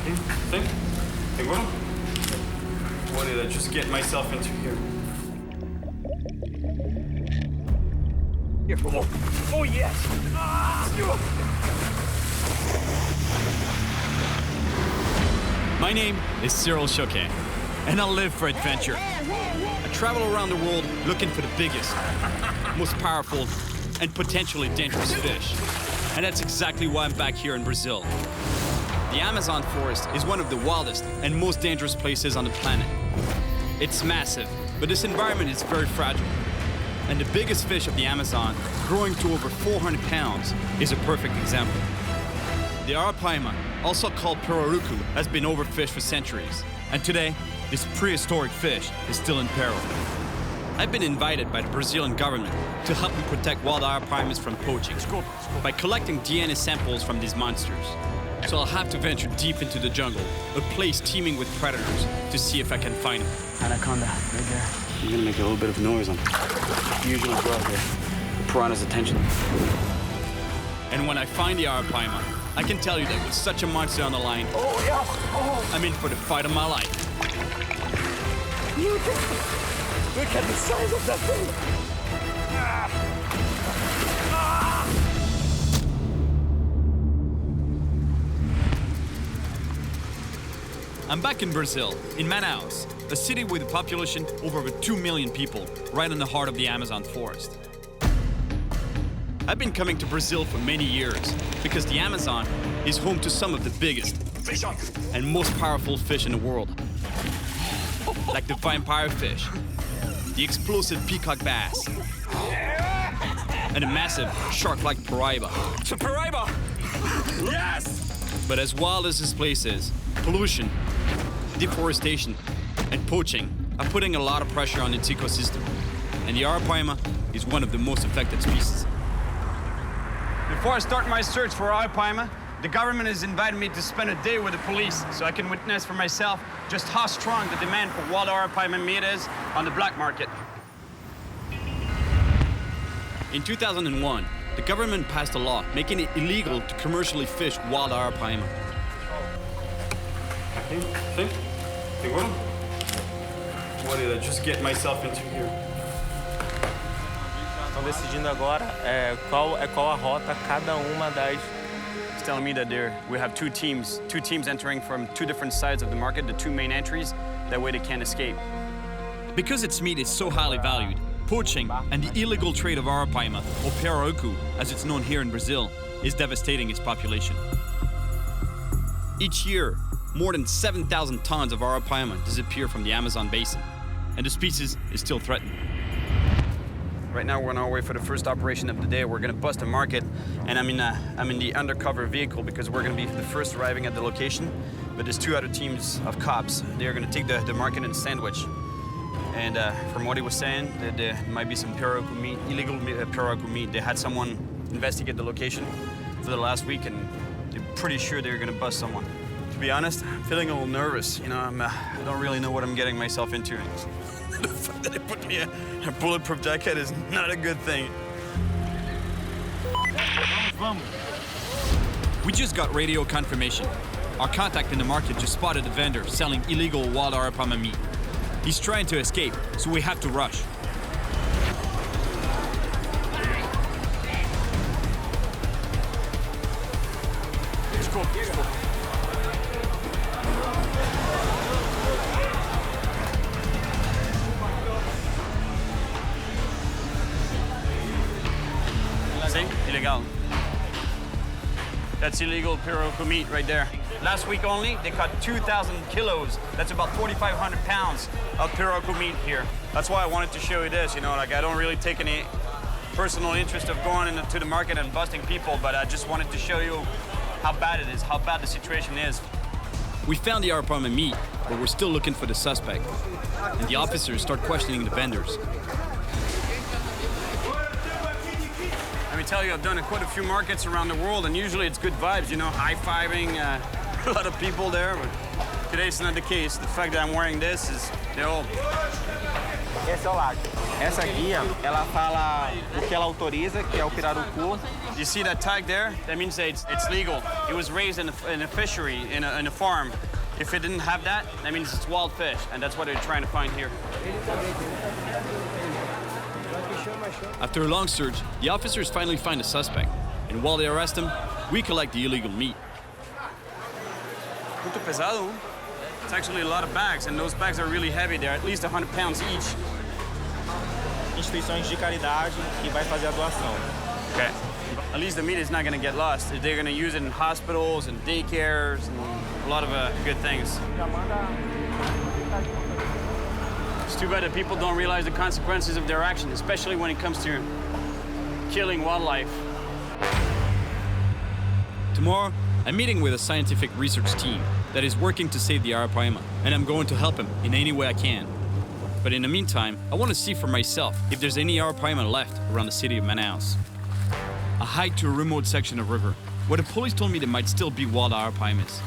See? Hey, what did I just get myself into here? Here, oh yes! My name is Cyril Choquet, and I live for adventure. I travel around the world looking for the biggest, most powerful, and potentially dangerous fish. And that's exactly why I'm back here in Brazil. The Amazon forest is one of the wildest and most dangerous places on the planet. It's massive, but this environment is very fragile. And the biggest fish of the Amazon, growing to over 400 pounds, is a perfect example. The Arapaima, also called pirarucu, has been overfished for centuries. And today, this prehistoric fish is still in peril. I've been invited by the Brazilian government to help them protect wild Arapaimas from poaching by collecting DNA samples from these monsters. So I'll have to venture deep into the jungle, a place teeming with predators, to see if I can find them. Anaconda, right there. I'm gonna make a little bit of noise on usually go out here. The piranha's attention. And when I find the Arapaima, I can tell you that with such a monster on the line, I'm in for the fight of my life. Look at the size of that thing! I'm back in Brazil, in Manaus, a city with a population of over 2 million people, right in the heart of the Amazon forest. I've been coming to Brazil for many years because the Amazon is home to some of the biggest and most powerful fish in the world, like the vampire fish, the explosive peacock bass, and a massive shark-like piraiba. Paraíba! Yes! But as wild as this place is, pollution, deforestation, and poaching are putting a lot of pressure on its ecosystem, and the Arapaima is one of the most affected species. Before I start my search for Arapaima, the government has invited me to spend a day with the police so I can witness for myself just how strong the demand for wild Arapaima meat is on the black market. In 2001, the government passed a law making it illegal to commercially fish wild Arapaima. See? Hey, what did I just get myself into here? Estão decidindo agora qual a rota cada uma das. It's telling me that we have two teams entering from two different sides of the market, the two main entries. That way they can't escape. Because its meat is so highly valued, poaching and the illegal trade of Arapaima, or pirarucu, as it's known here in Brazil, is devastating its population. Each year, more than 7,000 tons of Arapaima disappear from the Amazon basin, and the species is still threatened. Right now we're on our way for the first operation of the day. We're gonna bust a market, and I'm in the undercover vehicle because we're gonna be the first arriving at the location. But there's two other teams of cops. They're gonna take the market and sandwich. And from what he was saying, that there might be some pirarucu meat, illegal pirarucu meat. They had someone investigate the location for the last week, and they're pretty sure they're gonna bust someone. To be honest, I'm feeling a little nervous. You know, I don't really know what I'm getting myself into. The fact that they put me in a bulletproof jacket is not a good thing. We just got radio confirmation. Our contact in the market just spotted a vendor selling illegal wild Arapaima meat. He's trying to escape, so we have to rush. Illegal. That's illegal pirarucu meat right there. Last week only, they caught 2,000 kilos. That's about 4,500 pounds of pirarucu meat here. That's why I wanted to show you this. You know, like I don't really take any personal interest of going into the market and busting people, but I just wanted to show you how bad it is, how bad the situation is. We found the Arapaima meat, but we're still looking for the suspect. And the officers start questioning the vendors. Let me tell you, I've done quite a few markets around the world, and usually it's good vibes, you know, high-fiving, a lot of people there, but today it's not the case. The fact that I'm wearing this is, Esse é o lago. Essa guia, ela fala o que ela autoriza, que é o pirarucu. You see that tag there? That means that it's legal. It was raised in a fishery, in a farm. If it didn't have that, that means it's wild fish, and that's what they're trying to find here. After a long search, the officers finally find a suspect, and while they arrest him, we collect the illegal meat. Muito pesado. It's actually a lot of bags, and those bags are really heavy. They're at least 100 pounds each. Instituições de caridade que vai fazer a doação. Okay. At least the meat is not going to get lost. They're going to use it in hospitals and daycares and a lot of good things. It's too bad that people don't realize the consequences of their actions, especially when it comes to killing wildlife. Tomorrow, I'm meeting with a scientific research team that is working to save the Arapaima, and I'm going to help him in any way I can. But in the meantime, I want to see for myself if there's any Arapaima left around the city of Manaus. I hiked to a remote section of river, where the police told me there might still be wild Arapaimas.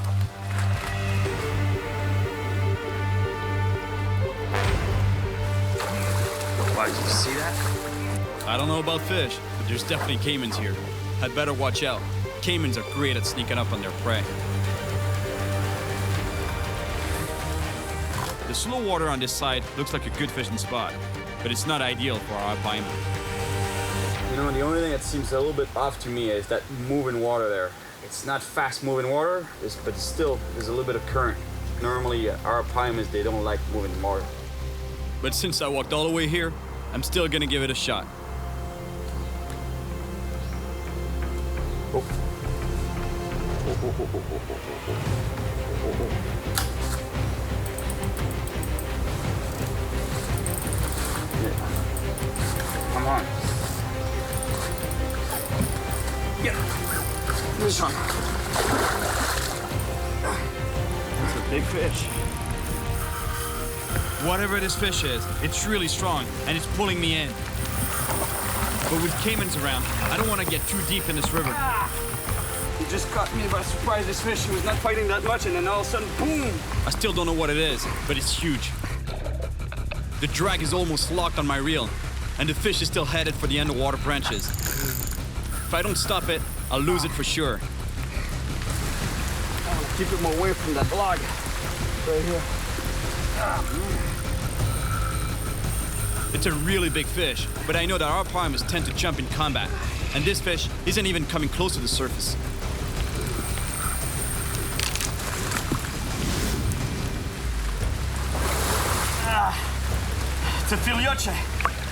Wow, did you see that? I don't know about fish, but there's definitely caimans here. I'd better watch out. Caimans are great at sneaking up on their prey. The slow water on this side looks like a good fishing spot, but it's not ideal for Arapaima. You know, the only thing that seems a little bit off to me is that moving water there. It's not fast moving water, but still, there's a little bit of current. Normally, Arapaimas, they don't like moving water. But since I walked all the way here, I'm still gonna give it a shot. Oh. Yeah. Come on. Yeah. This one. It's a big fish. Whatever this fish is, it's really strong, and it's pulling me in. But with caimans around, I don't want to get too deep in this river. He just caught me by surprise. This fish was not fighting that much, and then all of a sudden, boom! I still don't know what it is, but it's huge. The drag is almost locked on my reel, and the fish is still headed for the underwater branches. If I don't stop it, I'll lose it for sure. I want to keep him away from that log. Right here. It's a really big fish, but I know that our Arapaimas tend to jump in combat, and this fish isn't even coming close to the surface. It's a filioche.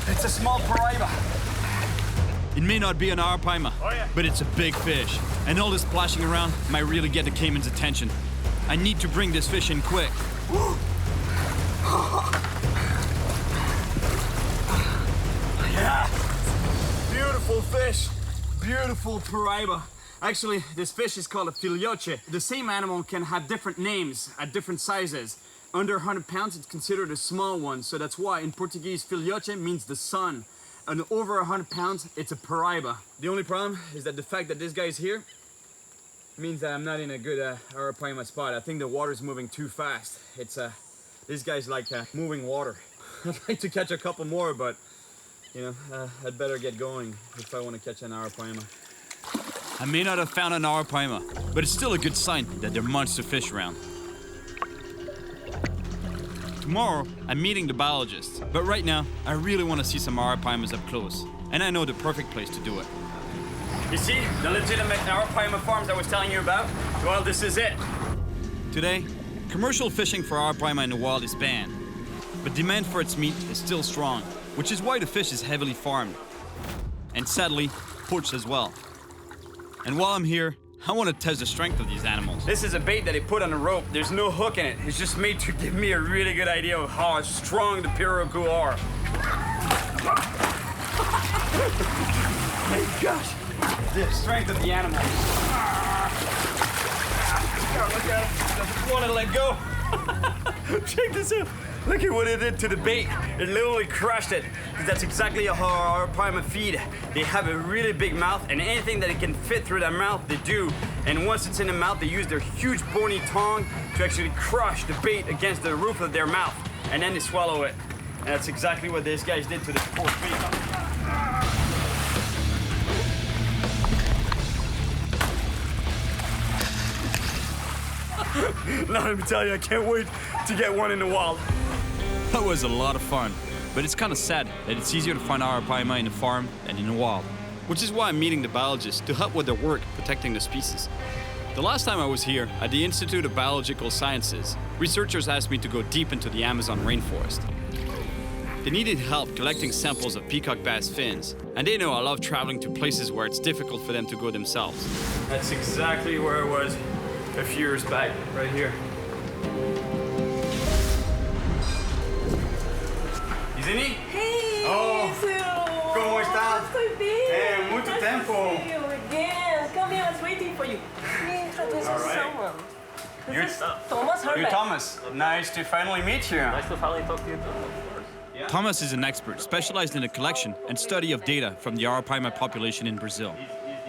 It's a small paraiba. It may not be an Arapaima, but it's a big fish, and all this splashing around might really get the caiman's attention. I need to bring this fish in quick. Yeah, beautiful fish, beautiful paraiba. Actually, this fish is called a filioche. The same animal can have different names at different sizes. Under 100 pounds, it's considered a small one, so that's why in Portuguese, filioche means the son. And over 100 pounds, it's a paraiba. The only problem is that the fact that this guy's here means that I'm not in a good Arapaima spot. I think the water's moving too fast. This guy's like moving water. I'd like to catch a couple more, but you know, I'd better get going if I want to catch an Arapaima. I may not have found an Arapaima, but it's still a good sign that there are monster fish around. Tomorrow, I'm meeting the biologists, but right now, I really want to see some Arapaimas up close, and I know the perfect place to do it. You see, the legitimate Arapaima farms I was telling you about? Well, this is it. Today, commercial fishing for Arapaima in the wild is banned, but demand for its meat is still strong, which is why the fish is heavily farmed, and sadly, poached as well. And while I'm here, I want to test the strength of these animals. This is a bait that they put on a rope. There's no hook in it. It's just made to give me a really good idea of how strong the piranhas are. My gosh, the strength of the animal. Look at it. Doesn't want to let go. Check this out. Look at what it did to the bait. It literally crushed it. That's exactly how our Arapaima feed. They have a really big mouth, and anything that it can fit through their mouth, they do. And once it's in the mouth, they use their huge bony tongue to actually crush the bait against the roof of their mouth, and then they swallow it. And that's exactly what these guys did to this poor peacock. Now let me tell you, I can't wait to get one in the wild. That was a lot of fun, but it's kind of sad that it's easier to find Arapaima in the farm than in the wild. Which is why I'm meeting the biologists to help with their work protecting the species. The last time I was here at the Institute of Biological Sciences, researchers asked me to go deep into the Amazon rainforest. They needed help collecting samples of peacock bass fins, and they know I love traveling to places where it's difficult for them to go themselves. That's exactly where I was a few years back, right here. Izini? Hey, Oh, ¿cómo estás? Estoy bien. Mucho Nice tempo. to see you again. Come here, I was waiting for you. Let me introduce All you right. someone. You're- This is Thomas You're Herbeck. Thomas. Nice to finally meet you. Nice to finally talk to you too, of course. Thomas is an expert specialized in the collection and study of data from the Arapaima population in Brazil.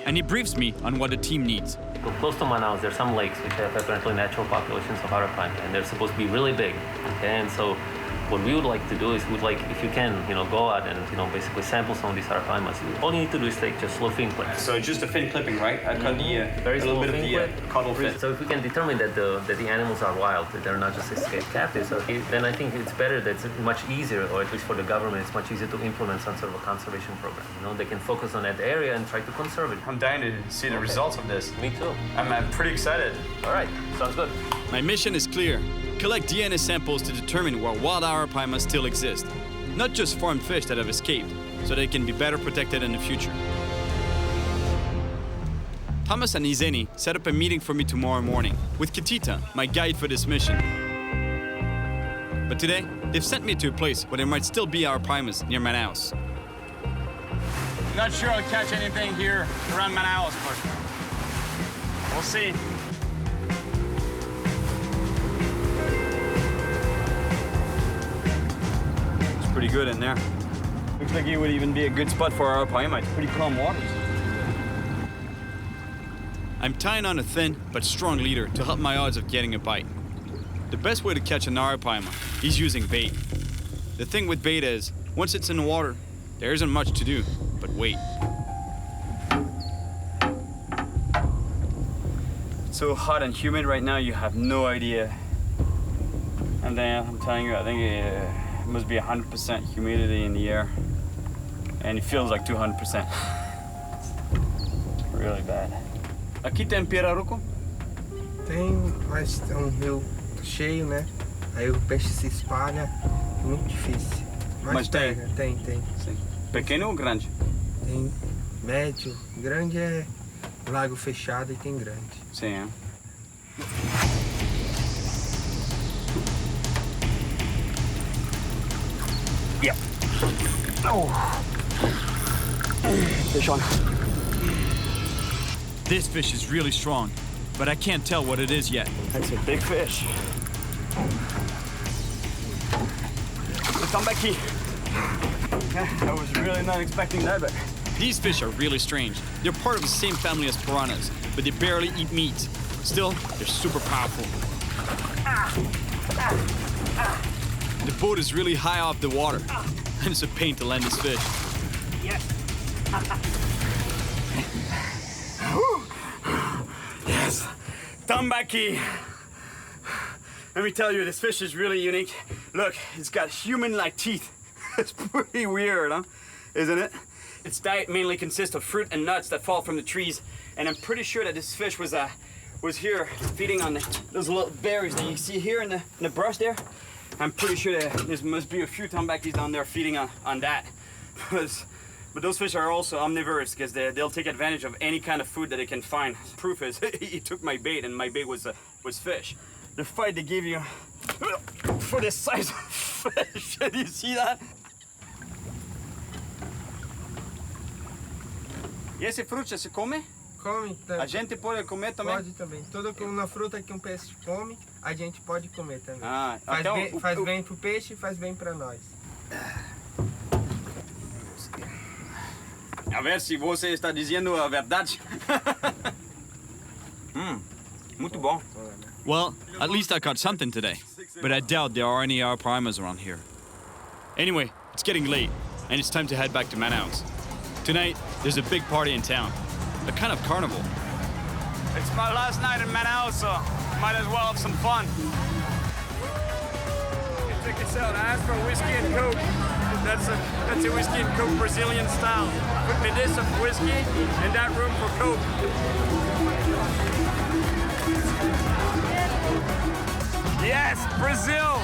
And he briefs me on what the team needs. So close to Manaus, there's some lakes which have apparently natural populations of Arapaima, and they're supposed to be really big. Okay, and so what we would like to do is we would like, if you can, go out and basically sample some of these Arapaimas. All you need to do is take just slow fin clips. So just a fin clipping, right? I cut the Very a small little bit of fin the clip. caudal fin. So if we can determine that the animals are wild, that they're not just escaped captives, okay, then I think it's better that it's much easier, or at least for the government, it's much easier to implement some sort of a conservation program. They can focus on that area and try to conserve it. I'm dying to see the results of this. Me too. I'm pretty excited. All right, sounds good. My mission is clear. Collect DNA samples to determine where wild Arapaima still exist. Not just farmed fish that have escaped, so they can be better protected in the future. Thomas and Izeni set up a meeting for me tomorrow morning with Kitita, my guide for this mission. But today, they've sent me to a place where there might still be Arapaimas near Manaus. Not sure I'll catch anything here around Manaus, but we'll see. It's pretty good in there. Looks like it would even be a good spot for Arapaima. It's pretty calm waters. I'm tying on a thin but strong leader to help my odds of getting a bite. The best way to catch an Arapaima is using bait. The thing with bait is, once it's in the water, there isn't much to do but wait. It's so hot and humid right now, you have no idea. And then I'm telling you, I think it must be 100% humidity in the air. And it feels like 200%. It's really bad. Aqui tem pirarucu? Tem, mas é um rio cheio, né? Aí o peixe se espalha, muito difícil. Mas tem? pega, tem. Sim. Pequeno ou grande? Tem médio, grande é lago fechado e tem grande. Sim, é. Yeah. Oh. Fish on. This fish is really strong, but I can't tell what it is yet. That's a big fish. Come back here. I was really not expecting that, but... These fish are really strange. They're part of the same family as piranhas, but they barely eat meat. Still, they're super powerful. The boat is really high off the water, and it's a pain to land this fish. Yes. Yes, tambaqui. Let me tell you, this fish is really unique. Look, it's got human-like teeth. It's pretty weird, huh? Isn't it? Its diet mainly consists of fruit and nuts that fall from the trees, and I'm pretty sure that this fish was here feeding on those little berries that you see here in the brush there. I'm pretty sure that there must be a few tambaqis down there feeding on that. But those fish are also omnivorous because they'll take advantage of any kind of food that they can find. Proof is, he took my bait, and my bait was fish. The fight they give you for this size of fish. Do you see that? E esse fruta se come? Come A também. gente pode comer também? Pode também. Toda uma fruta que um peixe come, a gente pode comer também. Ah, faz então, bem, faz bem pro peixe e faz bem pra nós. A ver se você está dizendo a verdade. Muito bom. Well, at least I caught something today, but I doubt there are any Arapaimas around here. Anyway, it's getting late, and it's time to head back to Manaus. Tonight, there's a big party in town, a kind of carnival. It's my last night in Manaus, so might as well have some fun. Check this out. I asked for whiskey and Coke. That's a whiskey and Coke Brazilian style. Put me this of whiskey and that room for Coke. Yes, Brazil!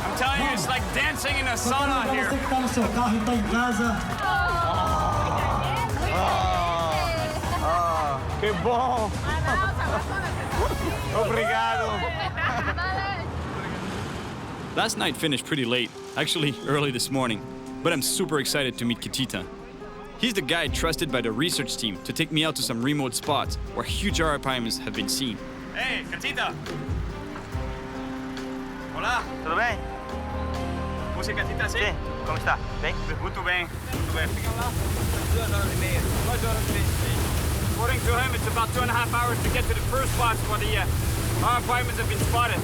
I'm telling you, it's like dancing in a sauna here. Que bom! Obrigado! Last night finished pretty late, actually early this morning, but I'm super excited to meet Kitita. He's the guide trusted by the research team to take me out to some remote spots where huge arapaimas have been seen. Hey, Kitita! Olá! Tudo bem? Você Kitita, sim? Sim, como está? Bem? Muito bem, muito bem. Fica lá. 2 horas e meia. 2 horas e meia. According to him, it's about 2.5 hours to get to the first spots where the arapaimas have been spotted.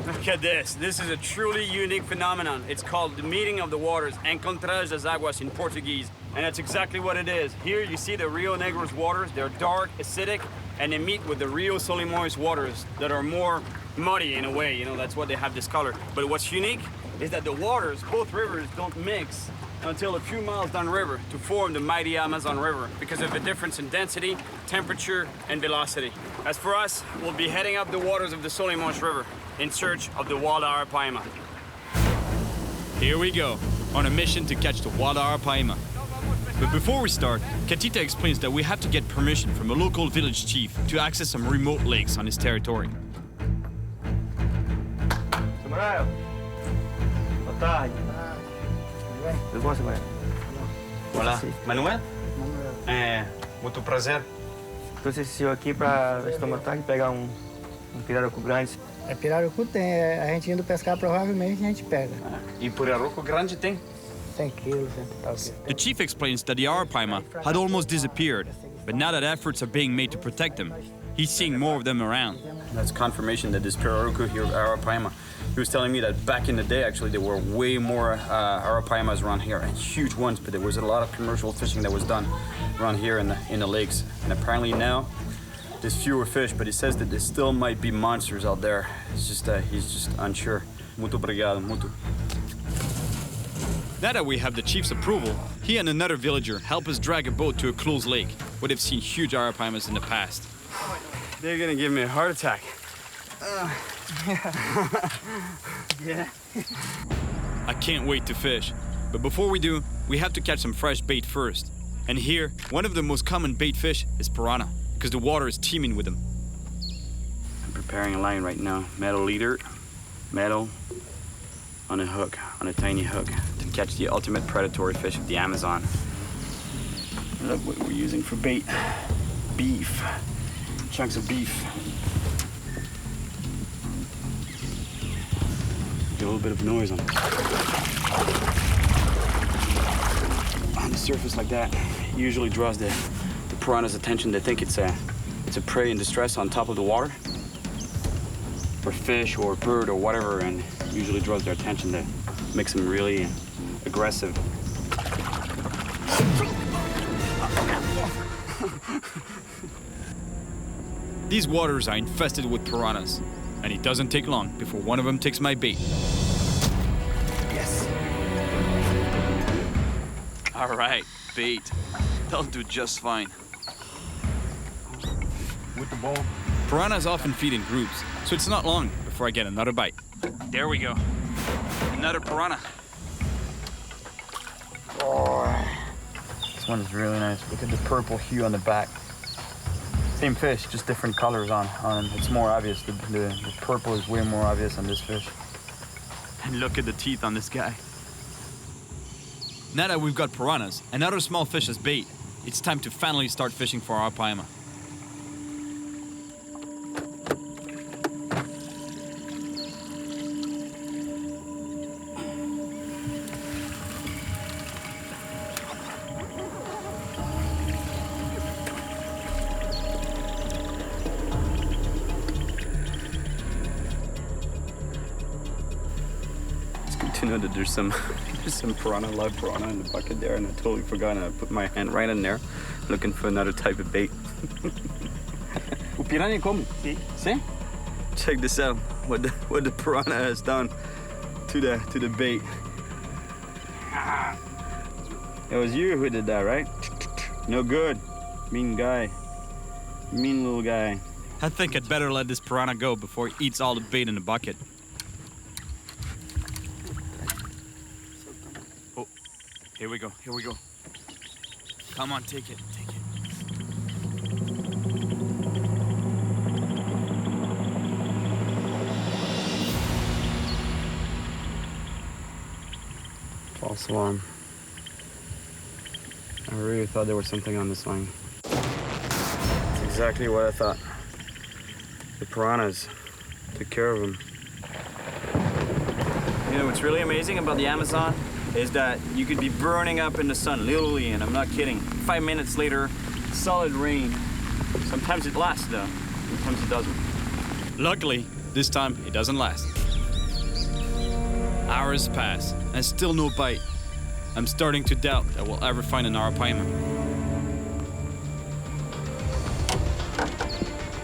Look at this. This is a truly unique phenomenon. It's called the meeting of the waters, encontrage das águas in Portuguese. And that's exactly what it is. Here you see the Rio Negro's waters. They're dark, acidic, and they meet with the Rio Solimões waters that are more muddy in a way. You know, that's why they have this color. But what's unique is that the waters, both rivers, don't mix until a few miles downriver to form the mighty Amazon River because of the difference in density, temperature, and velocity. As for us, we'll be heading up the waters of the Solimões River in search of the wild Arapaima. Here we go, on a mission to catch the wild Arapaima. But before we start, Kitita explains that we have to get permission from a local village chief to access some remote lakes on his territory. Samuel! Boa tarde. Tudo bom, Samuel? Olá, Manuel? Muito prazer. Trouxe esse senhor aqui para estomatar e pegar um pirarucu grande. Pirarucu tem, a gente indo pescar provavelmente a gente pega. E pirarucu grande tem? 100 quilos, 100 e tal quilos. The chief explains that the Arapaima had almost disappeared, but now that efforts are being made to protect them, he's seeing more of them around. That's confirmation that this pirarucu here, Arapaima, he was telling me that back in the day, actually, there were way more Arapaimas around here, and huge ones, but there was a lot of commercial fishing that was done around here in the lakes. And apparently now, there's fewer fish, but he says that there still might be monsters out there. It's just, he's just unsure. Muito obrigado, muito. Now that we have the chief's approval, he and another villager help us drag a boat to a closed lake where they've seen huge Arapaimas in the past. They're gonna give me a heart attack. Yeah. I can't wait to fish, but before we do, we have to catch some fresh bait first. And here, one of the most common bait fish is piranha, because the water is teeming with them. I'm preparing a line right now. Metal leader, metal on a hook, on a tiny hook, to catch the ultimate predatory fish of the Amazon. Look what we're using for bait. Beef. Chunks of beef. Get a little bit of noise on the surface like that. Usually draws the piranha's attention. They think it's a prey in distress on top of the water, or fish or bird or whatever, and usually draws their attention. That makes them really aggressive. These waters are infested with piranhas, and it doesn't take long before one of them takes my bait. Yes. All right, bait. They'll do just fine. With the ball. Piranhas often feed in groups, so it's not long before I get another bite. There we go. Another piranha. Oh, this one is really nice. Look at the purple hue on the back. Same fish, just different colors on. It's more obvious. The purple is way more obvious on this fish. And look at the teeth on this guy. Now that we've got piranhas and other small fish as bait, it's time to finally start fishing for Arapaima. you know that there's some piranha, live piranha in the bucket there, and I totally forgot, and I put my hand right in there, looking for another type of bait. O piranha come? See? Check this out, what the piranha has done to the bait. It was you who did that, right? No good. Mean guy. Mean little guy. I think I'd better let this piranha go before he eats all the bait in the bucket. Oh, here we go, here we go. Come on, take it, take it. False alarm. I really thought there was something on this line. That's exactly what I thought. The piranhas took care of him. You know what's really amazing about the Amazon is that you could be burning up in the sun, literally, and I'm not kidding. 5 minutes later, solid rain. Sometimes it lasts though, sometimes it doesn't. Luckily, this time it doesn't last. Hours pass, and still no bite. I'm starting to doubt that we'll ever find an Arapaima.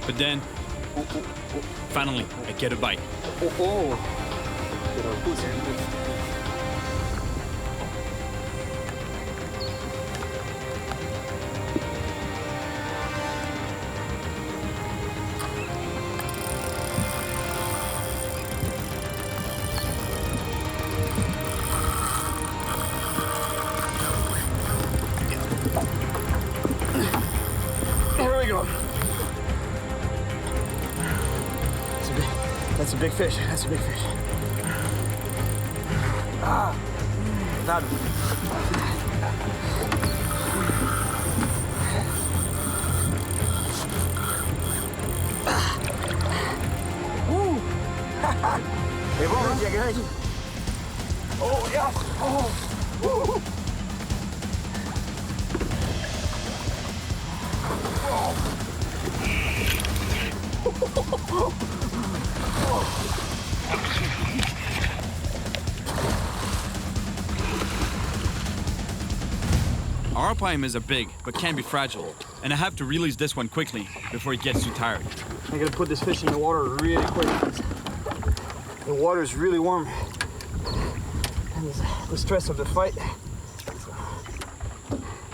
But then, finally, I get a bite. Here we go. That's a big fish. That's a big fish. Ah, got it. É bom, dia grande. Oh, yes. Oh. Arapaimas are big, but can be fragile, and I have to release this one quickly before it gets too tired. I'm gonna put this fish in the water really quick. The water is really warm, and the stress of the fight.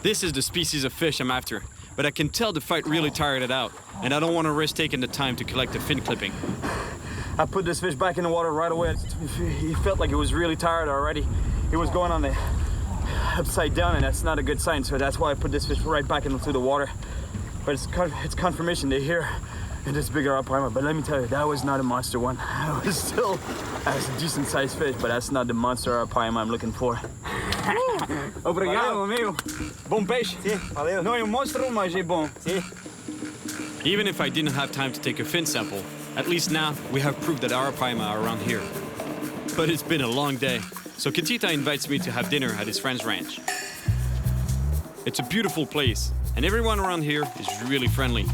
This is the species of fish I'm after, but I can tell the fight really tired it out, and I don't want to risk taking the time to collect the fin clipping. I put this fish back in the water right away. He felt like it was really tired already. He was going on the upside down, and that's not a good sign, so that's why I put this fish right back into the water. But it's confirmation they're here in this bigger Arapaima. But let me tell you, that was not a monster one. It was still a decent sized fish, but that's not the monster Arapaima I'm looking for. Obrigado, amigo. Bom peixe. Sim, valeu. Não é um monstro, mas é bom. Sim. Even if I didn't have time to take a fin sample, at least now we have proof that Arapaima are around here. But it's been a long day, so Katita invites me to have dinner at his friend's ranch. It's a beautiful place, and everyone around here is really friendly.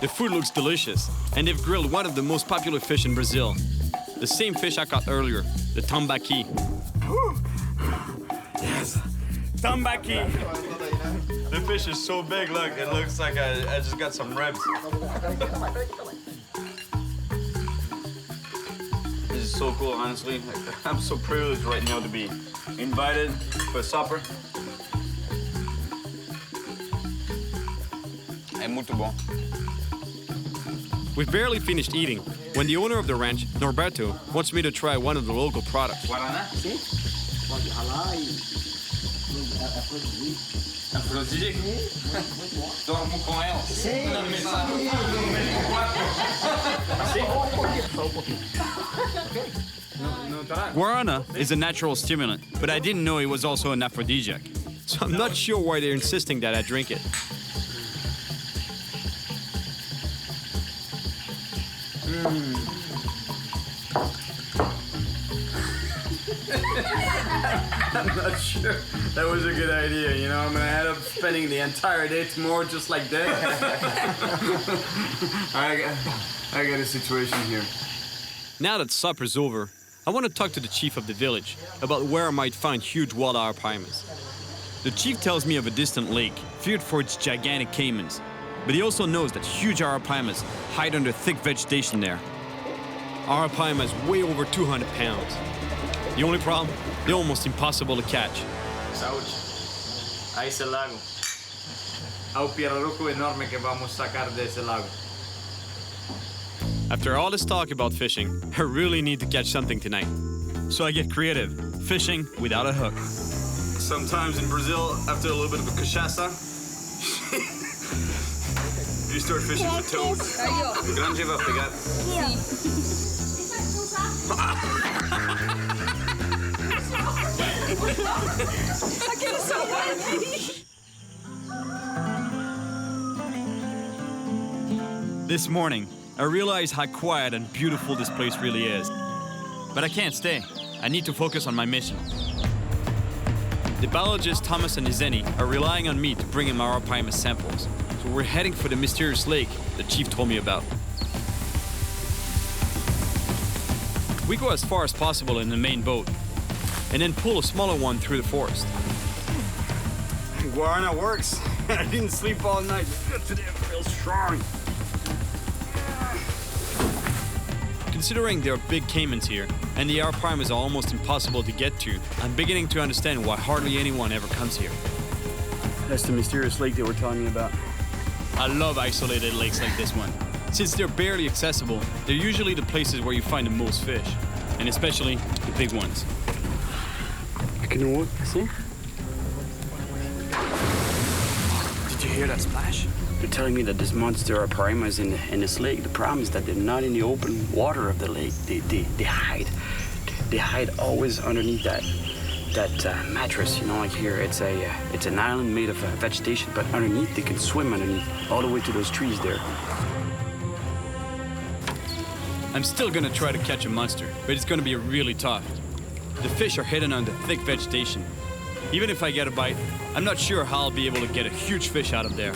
The food looks delicious, and they've grilled one of the most popular fish in Brazil. The same fish I caught earlier, the tambaqui. Yes, tambaqui. The fish is so big, look, it looks like I just got some ribs. This is so cool, honestly. I'm so privileged right now to be invited for supper. É muito bom. We've barely finished eating when the owner of the ranch, Norberto, wants me to try one of the local products. Guaraná? Sim. Pode ralar e produzir. Dormo com ela. Sim. Guarana is a natural stimulant, but I didn't know it was also an aphrodisiac. So I'm not sure why they're insisting that I drink it. I'm not sure that was a good idea, you know? I'm gonna end up spending the entire day tomorrow just like that. I got a situation here. Now that supper's over, I want to talk to the chief of the village about where I might find huge wild arapaimas. The chief tells me of a distant lake, feared for its gigantic caimans, but he also knows that huge arapaimas hide under thick vegetation there. Arapaimas weigh over 200 pounds. The only problem? They're almost impossible to catch. Saúde. A ese lago. Ao pirarucu enorme que vamos sacar de ese lago. After all this talk about fishing, I really need to catch something tonight. So I get creative, fishing without a hook. Sometimes in Brazil, after a little bit of a cachaça, you start fishing for toads. Grande vai pegar. This morning, I realize how quiet and beautiful this place really is. But I can't stay. I need to focus on my mission. The biologists Thomas and Izeni are relying on me to bring in Arapaima samples. So we're heading for the mysterious lake the chief told me about. We go as far as possible in the main boat, and then pull a smaller one through the forest. Guarana works. I didn't sleep all night. Today I feel strong. Considering there are big caimans here, and the Arapaimas are almost impossible to get to, I'm beginning to understand why hardly anyone ever comes here. That's the mysterious lake they were telling me about. I love isolated lakes like this one. Since they're barely accessible, they're usually the places where you find the most fish, and especially the big ones. Can you see? Did you hear that splash? They're telling me that this monster are piranhas in this lake. The problem is that they're not in the open water of the lake. They hide. They hide always underneath that mattress. You know, like here, it's an island made of vegetation, but underneath they can swim underneath all the way to those trees there. I'm still gonna try to catch a monster, but it's gonna be really tough. The fish are hidden under thick vegetation. Even if I get a bite, I'm not sure how I'll be able to get a huge fish out of there.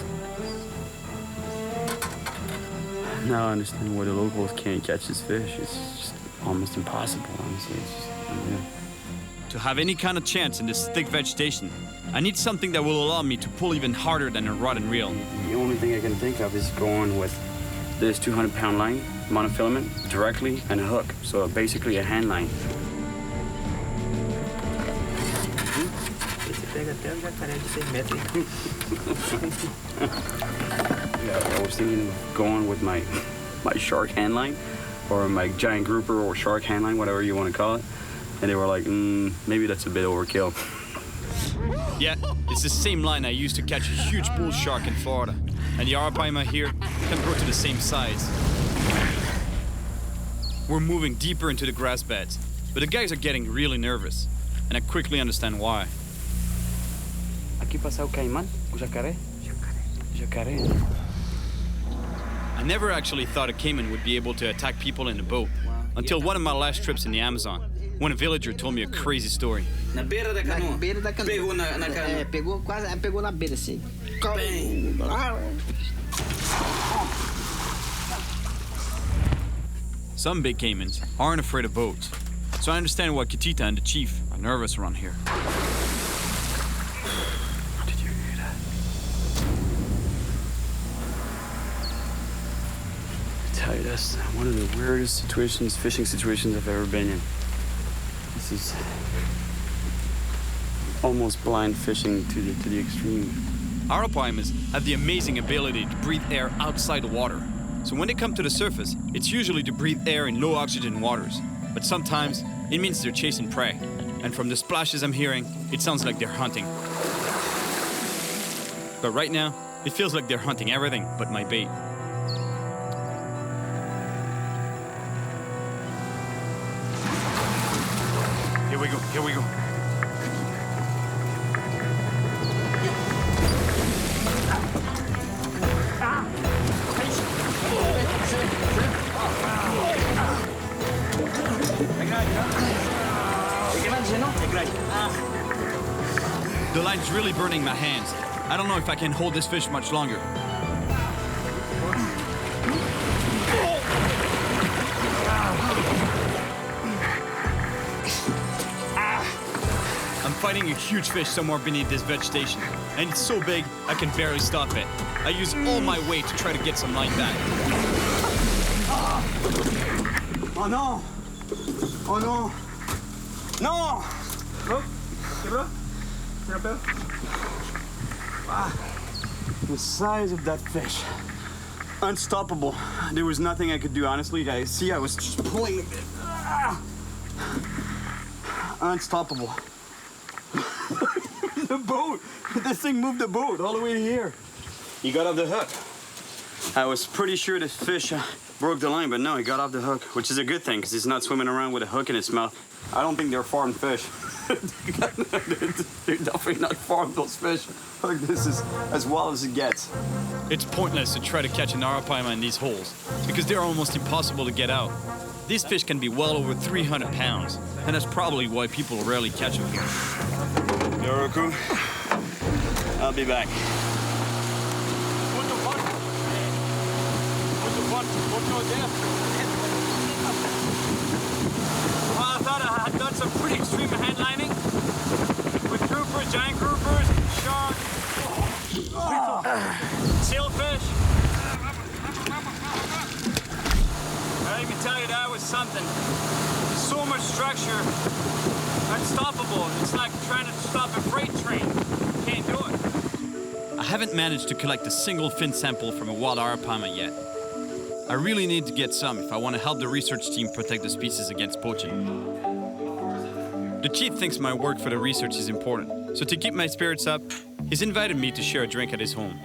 Now I understand why the locals can't catch this fish. It's just almost impossible, honestly. It's just unreal. To have any kind of chance in this thick vegetation, I need something that will allow me to pull even harder than a rod and reel. The only thing I can think of is going with this 200-pound line, monofilament, directly, and a hook. So basically a hand line. Yeah, I was thinking of going with my shark hand line, or my giant grouper or shark hand line, whatever you want to call it. And they were like, maybe that's a bit overkill. Yeah, it's the same line I used to catch a huge bull shark in Florida. And the Arapaima here can grow to the same size. We're moving deeper into the grass beds, but the guys are getting really nervous, and I quickly understand why. Aqui passa o caimán, o jacaré. Jacaré. I never actually thought a caiman would be able to attack people in a boat, until one of my last trips in the Amazon, when a villager told me a crazy story. Na beira da canoa. Na beira da canoa. Pegou na canoa. Pegou quase, pegou na beira assim. Some big caimans aren't afraid of boats, so I understand why Kitita and the chief are nervous around here. Did you hear that? I tell you, that's one of the weirdest fishing situations I've ever been in. This is almost blind fishing to the extreme. Arapaimas have the amazing ability to breathe air outside the water. So when they come to the surface, it's usually to breathe air in low oxygen waters. But sometimes, it means they're chasing prey. And from the splashes I'm hearing, it sounds like they're hunting. But right now, it feels like they're hunting everything but my bait. Here we go. The line's really burning my hands. I don't know if I can hold this fish much longer. huge fish somewhere beneath this vegetation, and it's so big I can barely stop it. I use all my weight to try to get some line back. Oh no! Oh no! No! The size of that fish. Unstoppable. There was nothing I could do, honestly, guys. See, I was just pulling. Unstoppable. The boat. This thing moved the boat all the way here. He got off the hook. I was pretty sure the fish broke the line, but no, he got off the hook, which is a good thing because he's not swimming around with a hook in his mouth. I don't think they're farmed fish. They're definitely not farmed, those fish. Look, this is as wild as it gets. It's pointless to try to catch an Arapaima in these holes because they're almost impossible to get out. These fish can be well over 300 pounds, and that's probably why people rarely catch them here. Yoroku, I'll be back. Well, I thought I had done some pretty extreme headlining with groupers, giant groupers, sharks, sailfish. I can tell you that was something. There's so much structure, unstoppable. It's like trying to stop a freight train. You can't do it. I haven't managed to collect a single fin sample from a wild Arapaima yet. I really need to get some if I want to help the research team protect the species against poaching. The chief thinks my work for the research is important, so to keep my spirits up, he's invited me to share a drink at his home.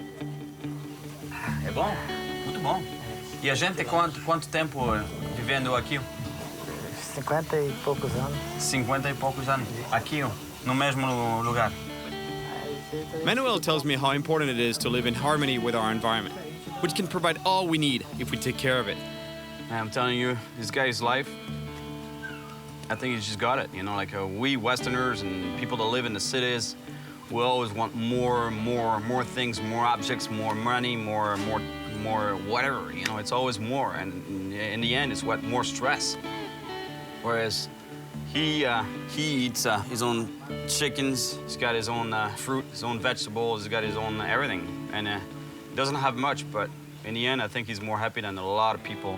É bom, muito bom. E a gente quanto tempo vivendo aqui? 50 e poucos anos. 50 e poucos anos. Aqui, no mesmo lugar. Manuel tells me how important it is to live in harmony with our environment, which can provide all we need if we take care of it. I'm telling you, this guy's life, I think he's just got it. You know, like we Westerners and people that live in the cities, we always want more things, more objects, more money, more whatever. You know, it's always more, and in the end, it's what more stress. Whereas he eats his own chickens, he's got his own fruit, his own vegetables, he's got his own everything, and he doesn't have much, but in the end, I think he's more happy than a lot of people.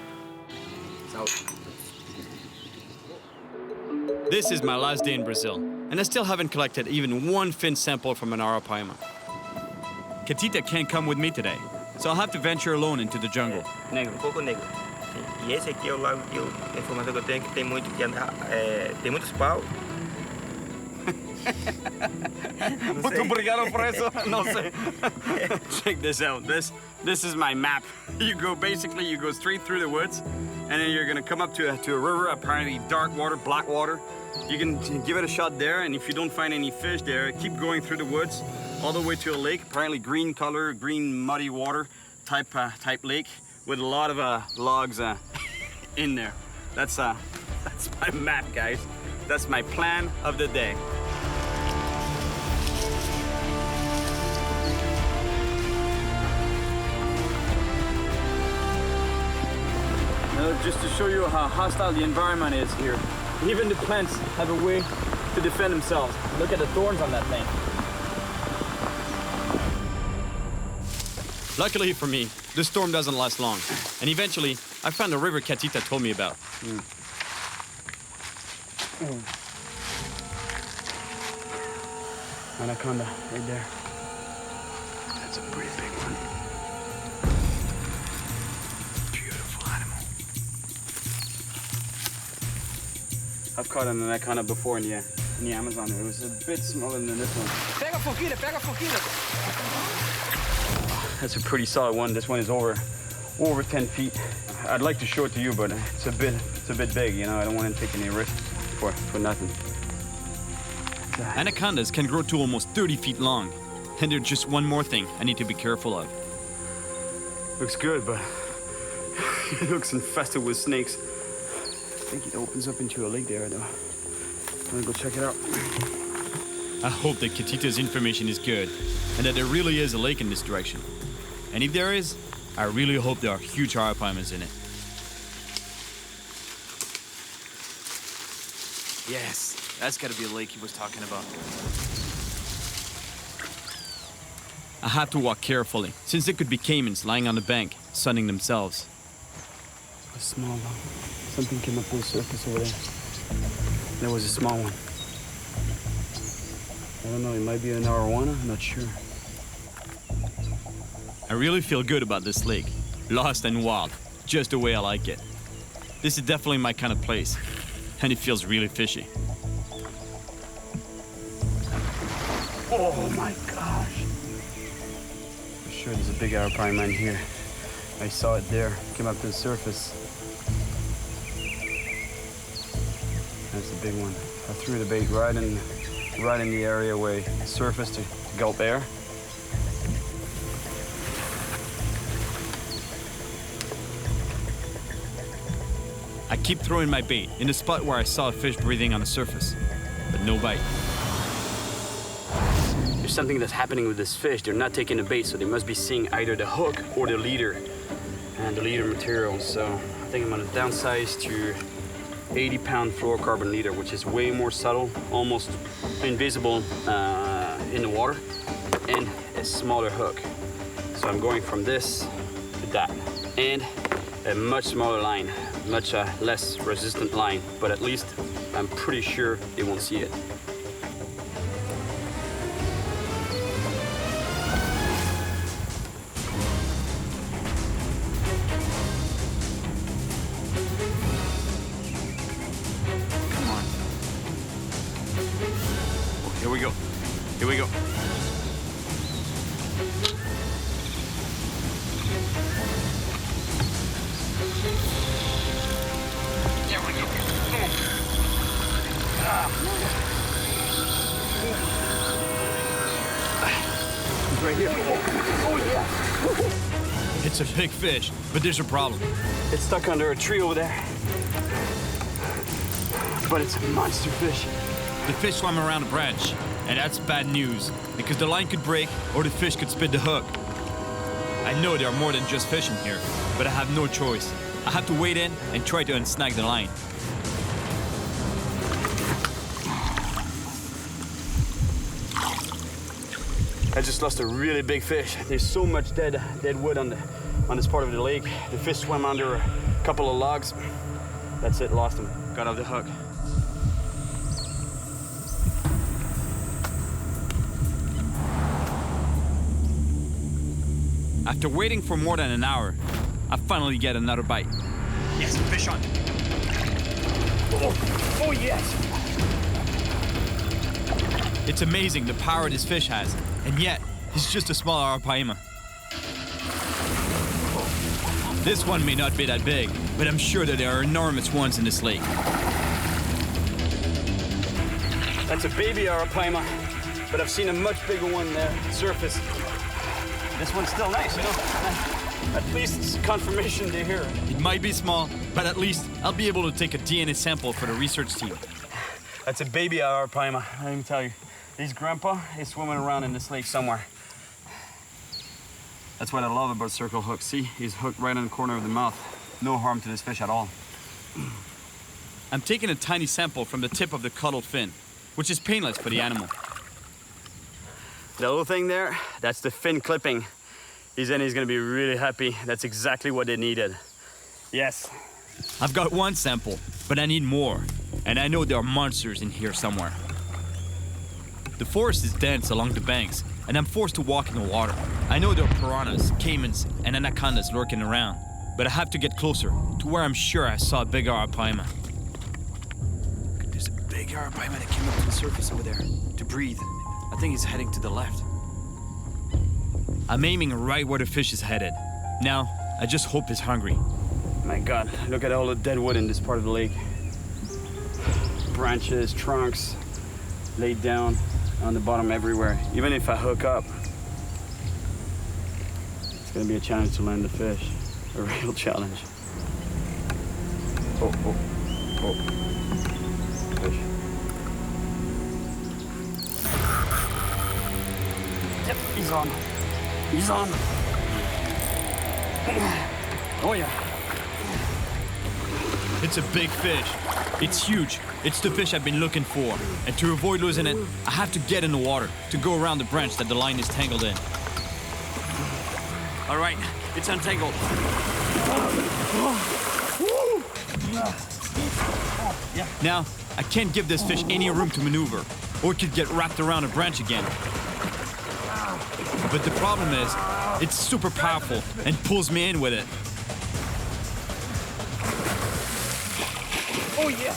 This is my last day in Brazil, and I still haven't collected even one fin sample from an Arapaima. Catita can't come with me today, so I'll have to venture alone into the jungle. Negro, pouco negro. Sim. E esse aqui é o lago que a informação que eu tenho que tem muito tem muitos paus. Muito obrigado por eso. No sé. Check this out. This is my map. You go straight through the woods, and then you're gonna come up to a river, apparently dark water, black water. You can give it a shot there, and if you don't find any fish there, keep going through the woods all the way to a lake, apparently green color, green muddy water type lake with a lot of logs in there. That's my map, guys. That's my plan of the day. Just to show you how hostile the environment is here. Even the plants have a way to defend themselves. Look at the thorns on that thing. Luckily for me, the storm doesn't last long, and eventually I found the river Catita told me about. Anaconda, right there. That's a pretty big one. Beautiful animal. I've caught an anaconda before in the Amazon. It was a bit smaller than this one. Pega a foquinha. That's a pretty solid one. This one is over 10 feet. I'd like to show it to you, but it's a bit big. You know, I don't want to take any risk for nothing. Anacondas can grow to almost 30 feet long, and there's just one more thing I need to be careful of. Looks good, but it looks infested with snakes. I think it opens up into a lake there, though. I'm gonna go check it out. I hope that Catita's information is good, and that there really is a lake in this direction. And if there is, I really hope there are huge Arapaimas in it. Yes, that's gotta be a lake he was talking about. I have to walk carefully, since there could be caimans lying on the bank, sunning themselves. A small one. Something came up on the surface over there. There was a small one. I don't know, it might be an arowana, I'm not sure. I really feel good about this lake. Lost and wild, just the way I like it. This is definitely my kind of place, and it feels really fishy. Oh my gosh. For sure there's a big Arapaima in here. I saw it there, came up to the surface. That's a big one. I threw the bait right in the area where it surfaced to gulp air. I keep throwing my bait in the spot where I saw a fish breathing on the surface, but no bite. There's something that's happening with this fish. They're not taking the bait, so they must be seeing either the hook or the leader and the leader material. So I think I'm gonna downsize to 80-pound fluorocarbon leader, which is way more subtle, almost invisible in the water, and a smaller hook. So I'm going from this to that, and a much smaller line, much less resistant line, but at least I'm pretty sure they won't see it. Come on. Oh, here we go. Here we go. Right here. Oh yeah. It's a big fish, but there's a problem. It's stuck under a tree over there. But it's a monster fish. The fish swam around a branch, and that's bad news, because the line could break or the fish could spit the hook. I know there are more than just fish in here, but I have no choice. I have to wade in and try to unsnag the line. I just lost a really big fish. There's so much dead wood on this part of the lake. The fish swam under a couple of logs. That's it, lost him. Got off the hook. After waiting for more than an hour, I finally get another bite. Yes, fish on. Oh yes! It's amazing the power this fish has, and yet he's just a small Arapaima. This one may not be that big, but I'm sure that there are enormous ones in this lake. That's a baby Arapaima, but I've seen a much bigger one there surface. This one's still nice, you know? At least it's confirmation to hear. It might be small, but at least I'll be able to take a DNA sample for the research team. That's a baby Arapaima, let me tell you. His grandpa is swimming around in this lake somewhere. That's what I love about circle hooks. See, he's hooked right in the corner of the mouth. No harm to this fish at all. I'm taking a tiny sample from the tip of the caudal fin, which is painless for the animal. The little thing there, that's the fin clipping. He's gonna be really happy. That's exactly what they needed. Yes. I've got one sample, but I need more. And I know there are monsters in here somewhere. The forest is dense along the banks, and I'm forced to walk in the water. I know there are piranhas, caimans, and anacondas lurking around, but I have to get closer to where I'm sure I saw a big Arapaima. There's a big Arapaima that came up to the surface over there to breathe. I think he's heading to the left. I'm aiming right where the fish is headed. Now, I just hope he's hungry. My God, look at all the dead wood in this part of the lake. Branches, trunks, laid down on the bottom everywhere. Even if I hook up, it's gonna be a challenge to land the fish. A real challenge. Oh, oh, oh. Fish. Yep, he's on. He's on. Oh yeah. It's a big fish. It's huge. It's the fish I've been looking for. And to avoid losing it, I have to get in the water to go around the branch that the line is tangled in. All right, it's untangled. Now, I can't give this fish any room to maneuver, or it could get wrapped around a branch again. But the problem is, it's super powerful and pulls me in with it. Oh yeah!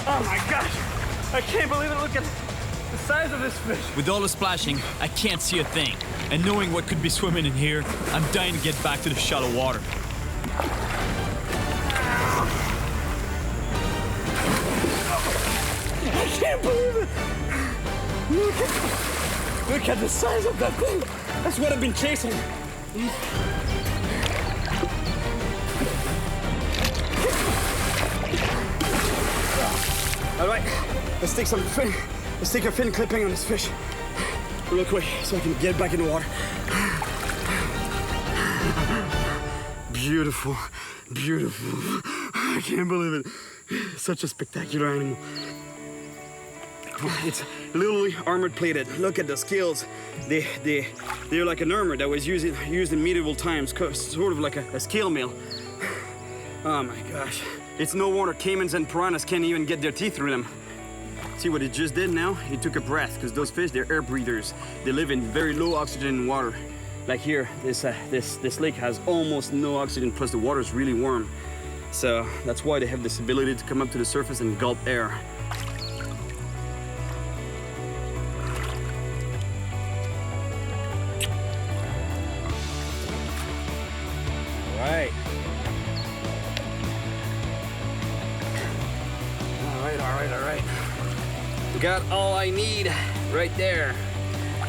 Oh my gosh! I can't believe it, look at the size of this fish! With all the splashing, I can't see a thing. And knowing what could be swimming in here, I'm dying to get back to the shallow water. I can't believe it! Look at the size of that thing! That's what I've been chasing! All right, let's take a fin clipping on this fish real quick so I can get back in the water. Beautiful, beautiful. I can't believe it. Such a spectacular animal. It's literally armor plated. Look at the scales. They're like an armor that was used in medieval times, sort of like a scale mail. Oh my gosh. It's no wonder caimans and piranhas can't even get their teeth through them. See what it just did now? It took a breath, because those fish, they're air breathers. They live in very low oxygen water. Like here, this lake has almost no oxygen, plus the water is really warm. So that's why they have this ability to come up to the surface and gulp air. All right. Got all I need right there.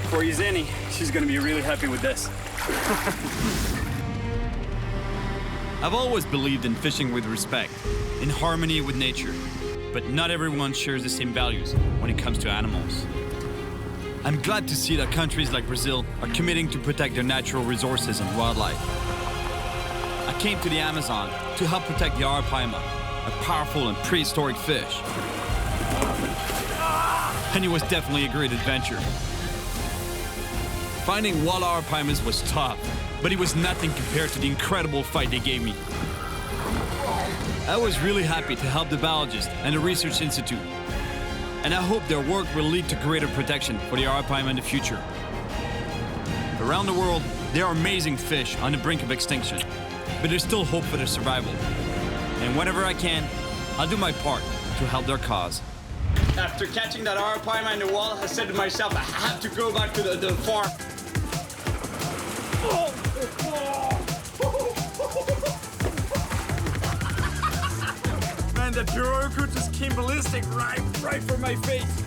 For Yuzeni, she's gonna be really happy with this. I've always believed in fishing with respect, in harmony with nature, but not everyone shares the same values when it comes to animals. I'm glad to see that countries like Brazil are committing to protect their natural resources and wildlife. I came to the Amazon to help protect the Arapaima, a powerful and prehistoric fish. And it was definitely a great adventure. Finding wild Arapaimas was tough, but it was nothing compared to the incredible fight they gave me. I was really happy to help the biologists and the research institute, and I hope their work will lead to greater protection for the Arapaima in the future. Around the world, there are amazing fish on the brink of extinction, but there's still hope for their survival. And whenever I can, I'll do my part to help their cause. After catching that Arapaima in the wall, I said to myself, I have to go back to the farm. Man, that piranha just came ballistic right for my face.